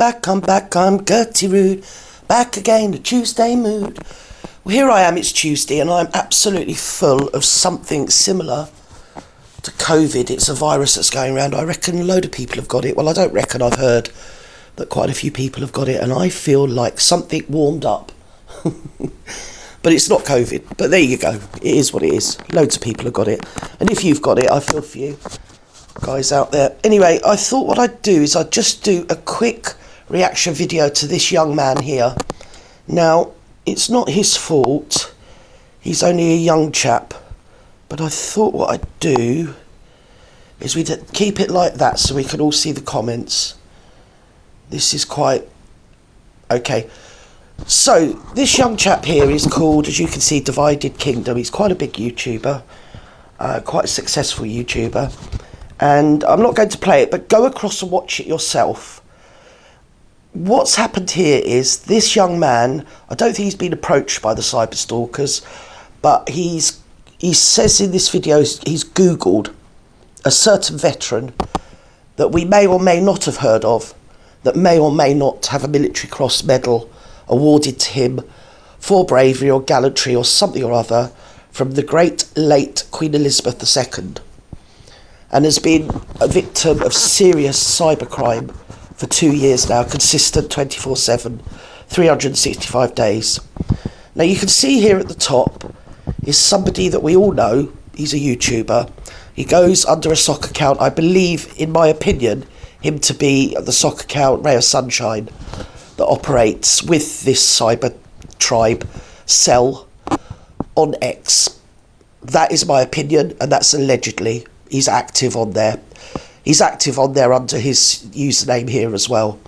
back, I'm Gertie Rude. Back again, the Tuesday mood. Well, here I am, it's Tuesday, and I'm absolutely full of something similar to COVID. It's a virus that's going around. I reckon a load of people have got it. Well, I don't reckon, I've heard that quite a few people have got it, and I feel like something warmed up. But it's not COVID. But there you go. It is what it is. Loads of people have got it. And if you've got it, I feel for you guys out there. Anyway, I thought what I'd do is I'd just do a quick reaction video to this young man here. Now, it's not his fault. He's only a young chap. But I thought what I'd do is we'd keep it like that so we can all see the comments. This is quite... okay. So, this young chap here is called, as you can see, Divided Kingdom. He's quite a big YouTuber, quite a successful YouTuber. And I'm not going to play it, but go across and watch it yourself. What's happened here is this young man, I don't think he's been approached by the cyberstalkers, but he says in this video he's Googled a certain veteran that we may or may not have heard of, that may or may not have a Military Cross medal awarded to him for bravery or gallantry or something or other from the great late Queen Elizabeth II, and has been a victim of serious cybercrime for 2 years now, consistent 24/7, 365 days. Now you can see here at the top is somebody that we all know. He's a YouTuber. He goes under a sock account, I believe, in my opinion, him to be the sock account Ray of Sunshine, that operates with this cyber tribe cell on X. That is my opinion, and that's allegedly. He's active on there. He's active on there under his username here as well.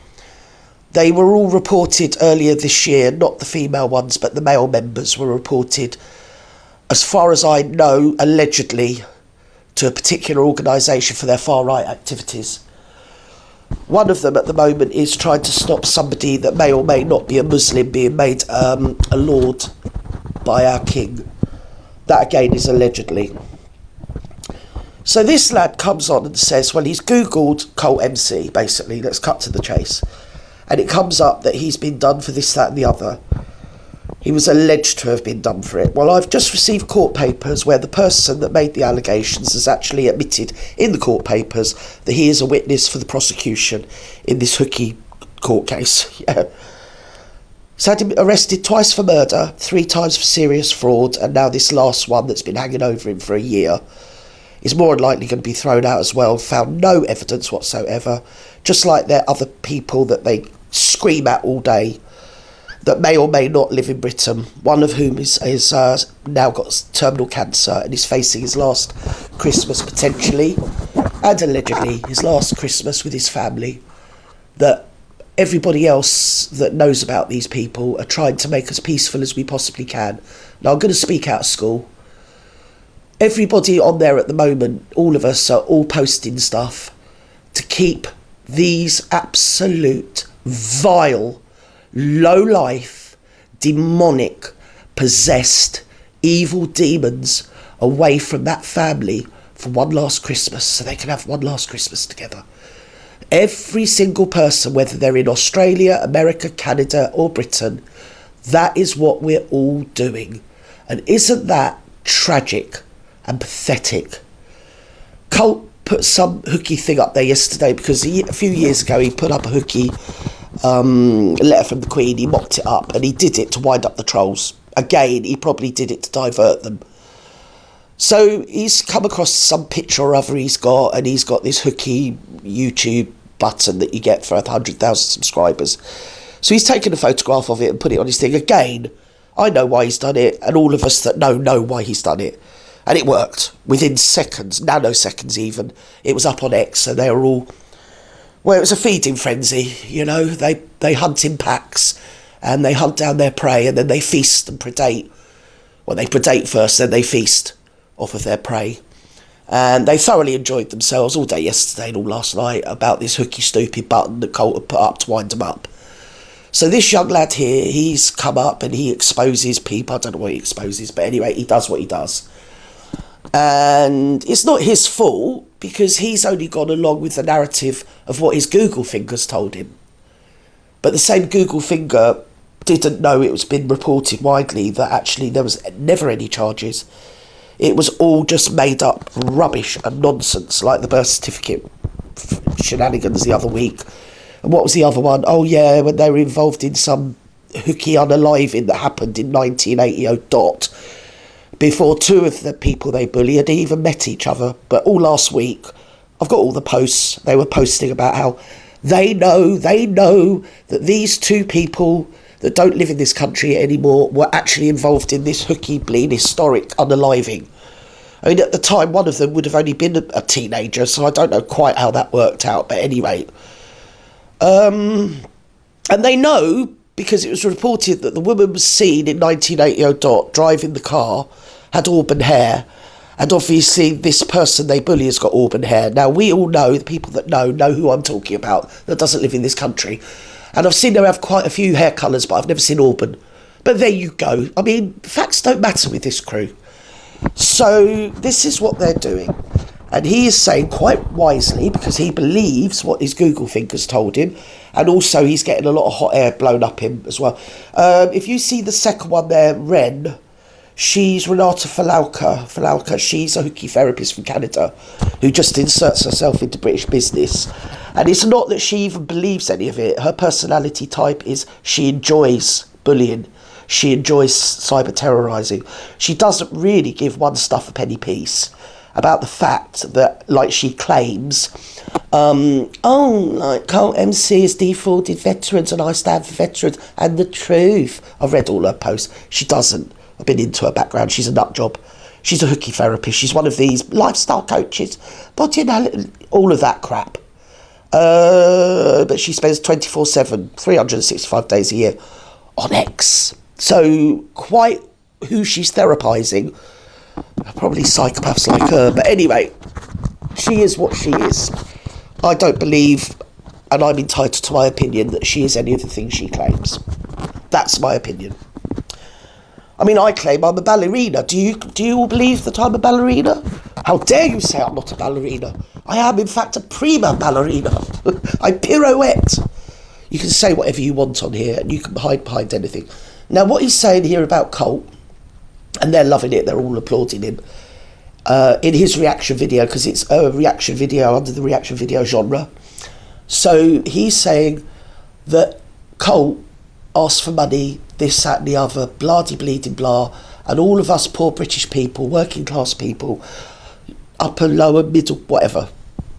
They were all reported earlier this year, not the female ones, but the male members were reported, as far as I know, allegedly, to a particular organisation for their far-right activities. One of them at the moment is trying to stop somebody that may or may not be a Muslim being made a lord by our king. That again is allegedly. So this lad comes on and says, well, he's Googled Coult MC, basically, let's cut to the chase. And it comes up that he's been done for this, that and the other. He was alleged to have been done for it. Well, I've just received court papers where the person that made the allegations has actually admitted in the court papers that he is a witness for the prosecution in this hooky court case. Yeah. He's had him arrested twice for murder, 3 times for serious fraud, and now this last one that's been hanging over him for a year is more than likely going to be thrown out as well. Found no evidence whatsoever, just like there are other people that they scream at all day that may or may not live in Britain, one of whom is now got terminal cancer and is facing his last Christmas potentially, and allegedly his last Christmas with his family, that everybody else that knows about these people are trying to make as peaceful as we possibly can. Now I'm going to speak out of school. Everybody on there at the moment, all of us are all posting stuff to keep these absolute vile, low-life, demonic, possessed, evil demons away from that family for one last Christmas, so they can have one last Christmas together. Every single person, whether they're in Australia, America, Canada or Britain, that is what we're all doing. And isn't that tragic and pathetic? Coult put some hooky thing up there yesterday because a few years ago he put up a hooky letter from the Queen. He mocked it up and he did it to wind up the trolls. Again, he probably did it to divert them. So he's come across some picture or other he's got, and he's got this hooky YouTube button that you get for 100,000 subscribers. So he's taken a photograph of it and put it on his thing. Again, I know why he's done it, and all of us that know why he's done it. And it worked within seconds, nanoseconds even. It was up on X, so they were all... well, it was a feeding frenzy, you know. They hunt in packs, and they hunt down their prey, and then they feast and predate. Well, they predate first, then they feast off of their prey. And they thoroughly enjoyed themselves all day yesterday and all last night about this hooky, stupid button that Coult had put up to wind them up. So this young lad here, he's come up and he exposes people. I don't know what he exposes, but anyway, he does what he does. And it's not his fault, because he's only gone along with the narrative of what his Google fingers told him. But the same Google finger didn't know it was been reported widely that actually there was never any charges. It was all just made up rubbish and nonsense, like the birth certificate shenanigans the other week. And what was the other one? Oh yeah, when they were involved in some hooky unaliving that happened in 1980 before two of the people they bully had even met each other. But all last week, I've got all the posts. They were posting about how they know that these two people that don't live in this country anymore were actually involved in this hooky, bleed, historic unaliving. I mean, at the time, one of them would have only been a teenager, so I don't know quite how that worked out, but anyway. And they know, because it was reported that the woman was seen in 1980 driving the car, had auburn hair, and obviously this person they bully has got auburn hair. Now, we all know, the people that know who I'm talking about, that doesn't live in this country. And I've seen her have quite a few hair colours, but I've never seen auburn. But there you go. I mean, facts don't matter with this crew. So this is what they're doing. And he is saying quite wisely, because he believes what his Google fingers told him, and also he's getting a lot of hot air blown up him as well. If you see the second one there, Ren, she's Renata Falauca. She's a hooky therapist from Canada who just inserts herself into British business. And it's not that she even believes any of it. Her personality type is she enjoys bullying. She enjoys cyber terrorising. She doesn't really give one stuff a penny piece about the fact that, like she claims, like Coult MC has defrauded veterans and I stand for veterans and the truth. I've read all her posts. She doesn't. I've been into her background. She's a nut job. She's a hooky therapist. She's one of these lifestyle coaches, all of that crap. But she spends 24/7, 365 days a year on X. So quite who she's therapising. Probably psychopaths like her. But anyway, she is what she is. I don't believe, and I'm entitled to my opinion, that she is any of the things she claims. That's my opinion. I mean, I claim I'm a ballerina. Do you all believe that I'm a ballerina? How dare you say I'm not a ballerina? I am, in fact, a prima ballerina. I pirouette. You can say whatever you want on here, and you can hide behind anything. Now, what he's saying here about Coult, and they're loving it, they're all applauding him, in his reaction video, because it's a reaction video under the reaction video genre. So he's saying that Coult asked for money, this, that and the other, blah-de-bleeding blah, and all of us poor British people, working class people, upper, lower, middle, whatever,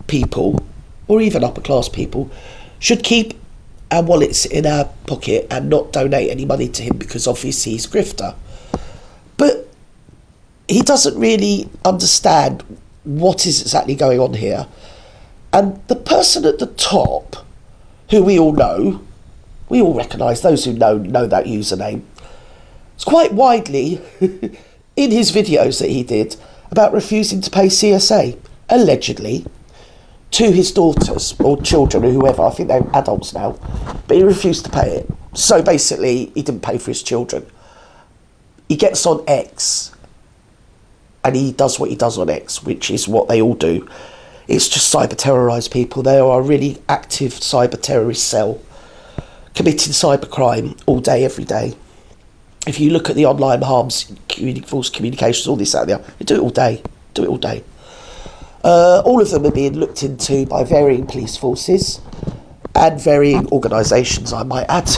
people, or even upper class people, should keep our wallets in our pocket and not donate any money to him because obviously he's a grifter. But he doesn't really understand what is exactly going on here. And the person at the top, who we all know, we all recognise, those who know that username, it's quite widely in his videos that he did about refusing to pay CSA, allegedly, to his daughters or children or whoever. I think they're adults now, but he refused to pay it. So basically he didn't pay for his children. He gets on X and he does what he does on X, which is what they all do. It's just cyber terrorise people. They are a really active cyber terrorist cell committing cybercrime all day, every day. If you look at the online harms, false communications, all this, that, and the other, they do it all day. All of them are being looked into by varying police forces and varying organisations, I might add.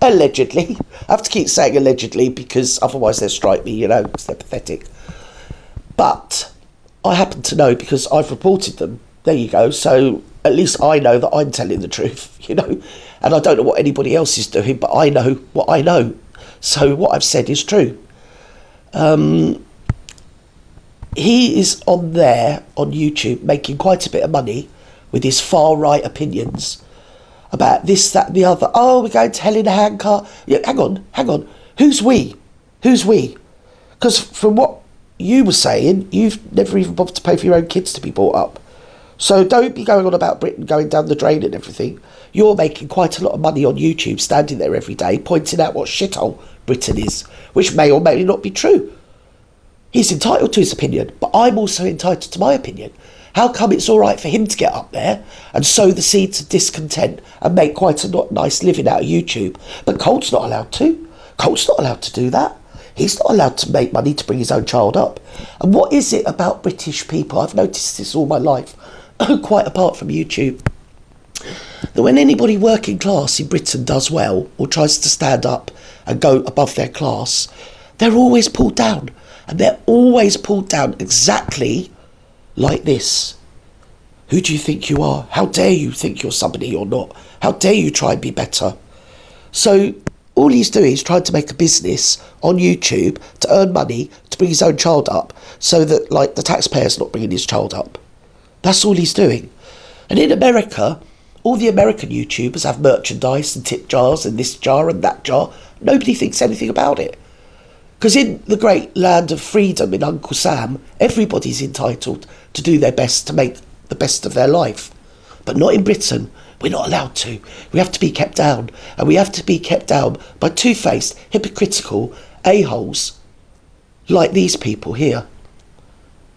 Allegedly. I have to keep saying allegedly because otherwise they'll strike me, because they're pathetic. But I happen to know because I've reported them. There you go. So at least I know that I'm telling the truth, and I don't know what anybody else is doing, but I know what I know. So what I've said is true. He is on there, on YouTube, making quite a bit of money with his far-right opinions about this, that and the other. Oh, we're going to hell in a handcar. Yeah, hang on. Who's we? Because from what you were saying, you've never even bothered to pay for your own kids to be brought up. So don't be going on about Britain going down the drain and everything. You're making quite a lot of money on YouTube, standing there every day, pointing out what shithole Britain is, which may or may not be true. He's entitled to his opinion, but I'm also entitled to my opinion. How come it's all right for him to get up there and sow the seeds of discontent and make quite a nice living out of YouTube, but Coult's not allowed to? Coult's not allowed to do that. He's not allowed to make money to bring his own child up. And what is it about British people? I've noticed this all my life, quite apart from YouTube, that when anybody working class in Britain does well or tries to stand up and go above their class, they're always pulled down. And they're always pulled down exactly like this. Who do you think you are? How dare you think you're somebody you're not? How dare you try and be better? So all he's doing is trying to make a business on YouTube to earn money to bring his own child up, so that, like, the taxpayer's not bringing his child up. That's all he's doing. And in America, all the American YouTubers have merchandise and tip jars and this jar and that jar. Nobody thinks anything about it. Because in the great land of freedom in Uncle Sam, everybody's entitled to do their best to make the best of their life. But not in Britain. We're not allowed to. We have to be kept down. And we have to be kept down by two-faced, hypocritical a-holes like these people here.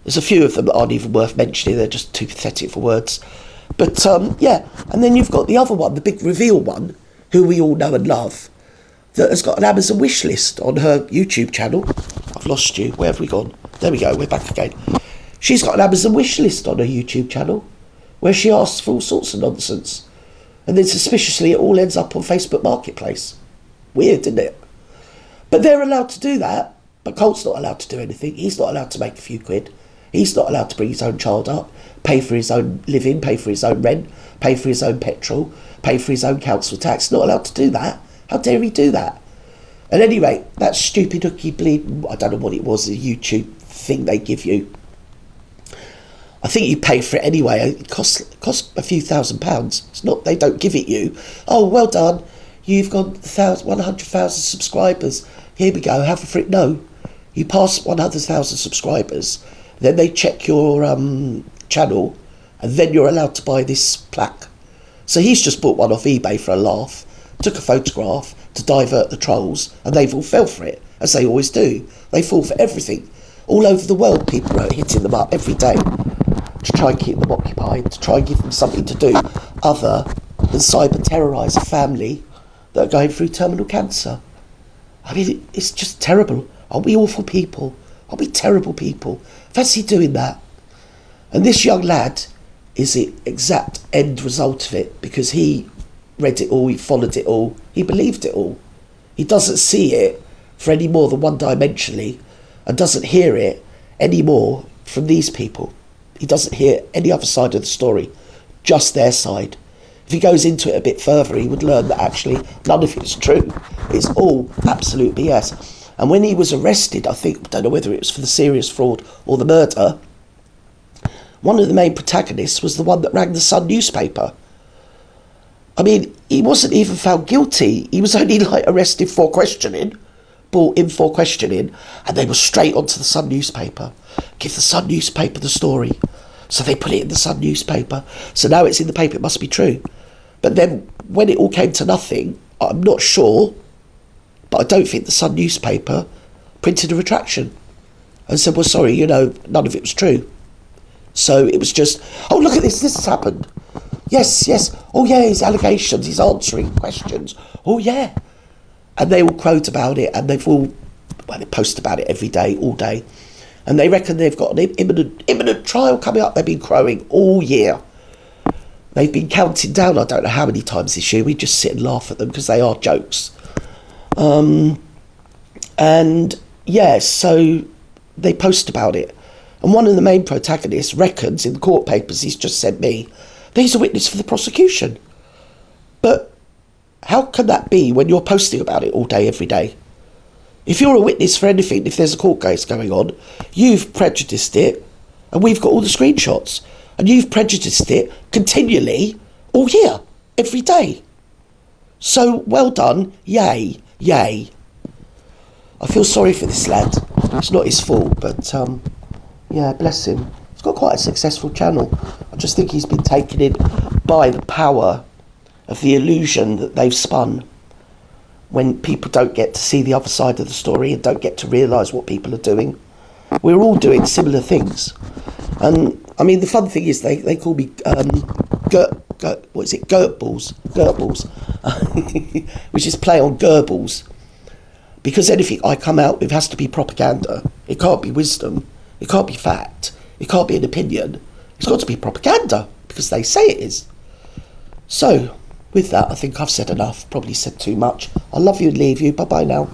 There's a few of them that aren't even worth mentioning. They're just too pathetic for words. But, yeah. And then you've got the other one, the big reveal one, who we all know and love, that has got an Amazon wish list on her YouTube channel. I've lost you. Where have we gone? There we go. We're back again. She's got an Amazon wish list on her YouTube channel where she asks for all sorts of nonsense. And then suspiciously it all ends up on Facebook Marketplace. Weird, isn't it? But they're allowed to do that. But Coult's not allowed to do anything. He's not allowed to make a few quid. He's not allowed to bring his own child up, pay for his own living, pay for his own rent, pay for his own petrol, pay for his own council tax. Not allowed to do that. How dare he do that? At any rate, that stupid hooky bleed, I don't know what it was, a YouTube thing they give you. I think you pay for it anyway. It costs a few £1,000s. It's not, they don't give it you. Oh, well done. You've got 100,000 subscribers. Here we go, have a free. No. You pass 100,000 subscribers, then they check your channel, and then you're allowed to buy this plaque. So he's just bought one off eBay for a laugh, took a photograph to divert the trolls, and they've all fell for it, as they always do. They fall for everything. All over the world, people are hitting them up every day to try and keep them occupied, to try and give them something to do other than cyber terrorise a family that are going through terminal cancer. I mean, it's just terrible. Aren't we awful people? Aren't we terrible people? Fancy doing that. And this young lad is the exact end result of it, because he read it all, he followed it all, he believed it all. He doesn't see it for any more than one-dimensionally, and doesn't hear it any more from these people. He doesn't hear any other side of the story, just their side. If he goes into it a bit further, he would learn that actually none of it's true. It's all absolute BS. And when he was arrested, I don't know whether it was for the serious fraud or the murder, one of the main protagonists was the one that rang the Sun newspaper. I mean, he wasn't even found guilty. He was only arrested for questioning, brought in for questioning, and they were straight onto the Sun newspaper. Give the Sun newspaper the story. So they put it in the Sun newspaper. So now it's in the paper, it must be true. But then when it all came to nothing, I'm not sure, but I don't think the Sun newspaper printed a retraction and said, well, sorry, none of it was true. So it was just, oh, look at this has happened. Yes, oh yeah, his allegations, he's answering questions. Oh yeah. And they all quote about it, and they post about it every day, all day. And they reckon they've got an imminent trial coming up. They've been crowing all year. They've been counting down, I don't know how many times this year. We just sit and laugh at them because they are jokes. And yeah, so they post about it. And one of the main protagonists reckons in the court papers he's just sent me that he's a witness for the prosecution. But how can that be when you're posting about it all day, every day? If you're a witness for anything, if there's a court case going on, you've prejudiced it, and we've got all the screenshots, and you've prejudiced it continually all year, every day. So, well done, yay. I feel sorry for this lad. It's not his fault, but, yeah, bless him. He's got quite a successful channel. I just think he's been taken in by the power of the illusion that they've spun, when people don't get to see the other side of the story and don't get to realise what people are doing. We're all doing similar things. And I mean, the fun thing is they call me Goebbels, which is play on Goebbels, because anything I come out with has to be propaganda. It can't be wisdom. It can't be fact. It can't be an opinion. It's got to be propaganda because they say it is. So, with that, I think I've said enough. Probably said too much. I love you and leave you. Bye bye now.